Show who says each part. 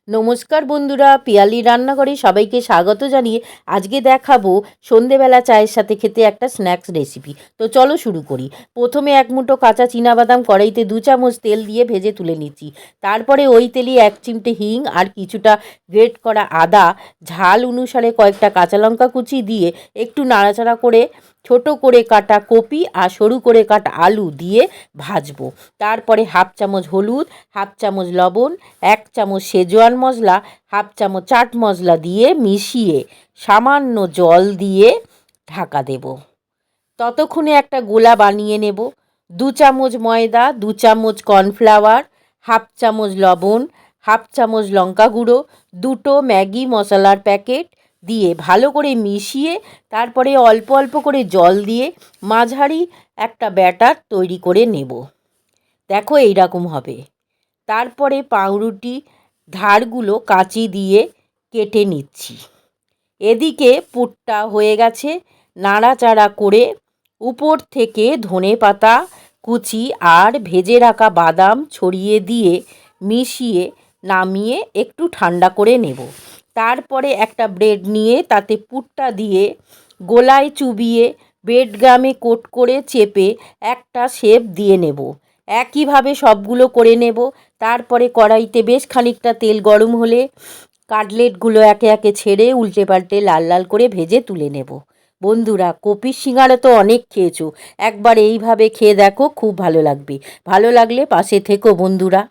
Speaker 1: নমস্কার বন্ধুরা, পিয়ালি রান্নাঘরে সবাইকে স্বাগত জানিয়ে আজকে দেখাবো সন্ধেবেলা চায়ের সাথে খেতে একটা স্ন্যাক্স রেসিপি। তো চলো শুরু করি। প্রথমে এক মুঠো কাঁচা চীনাবাদাম কড়াইতে 2 চামচ তেল দিয়ে ভেজে তুলে নিচ্ছি। তারপরে ওই তেলে 1 চিমটে হিং আর কিছুটা গ্রেট করা আদা, ঝাল অনুসারে কয়েকটা কাঁচা লঙ্কা কুচি দিয়ে একটু নাড়াচাড়া করে ছোট করে কাটা কপি আর সরু করে কাটা আলু দিয়ে ভাজবো। তারপরে 1/2 চামচ হলুদ, 1/2 চামচ লবণ, 1 চামচ শেজওয়ান মশলা, 1/2 চামচ চাট মশলা দিয়ে মিশিয়ে সামান্য জল দিয়ে ঢাকা দেব। ততক্ষণে একটা গোলা বানিয়ে নেব। 2 চামচ ময়দা, 2 চামচ কর্নফ্লাওয়ার, 1/2 চামচ লবণ, 1/2 চামচ লঙ্কা গুঁড়ো, 2টো ম্যাগি মশলার প্যাকেট দিয়ে ভালো করে মিশিয়ে তারপরে অল্প অল্প করে জল দিয়ে মাঝারি একটা ব্যাটার তৈরি করে নেব। দেখো এইরকম হবে। তারপরে পাউরুটি ধারগুলো কাঁচি দিয়ে কেটে নিচ্ছি। এদিকে পুরটা হয়ে গেছে। নাড়াচাড়া করে উপর থেকে ধনেপাতা কুচি আর ভেজে রাখা বাদাম ছড়িয়ে দিয়ে মিশিয়ে নামিয়ে একটু ঠান্ডা করে নেব। তারপরে একটা ব্রেড নিয়ে তাতে পুরটা দিয়ে গোলায় চুবিয়ে ব্রেড গামে কোট করে চেপে একটা শেপ দিয়ে নেব। একইভাবে সবগুলো করে নেব। তারপরে কড়াইতে বেশ খানিকটা তেল গরম হলে কাটলেটগুলো একে একে ছেড়ে উল্টে পাল্টে লাল লাল করে ভেজে তুলে নেব। বন্ধুরা, কপির সিঙ্গারা তো অনেক খেয়েছো, একবার এইভাবে খেয়ে দেখো, খুব ভালো লাগবে। ভালো লাগলে পাশে থেকো বন্ধুরা।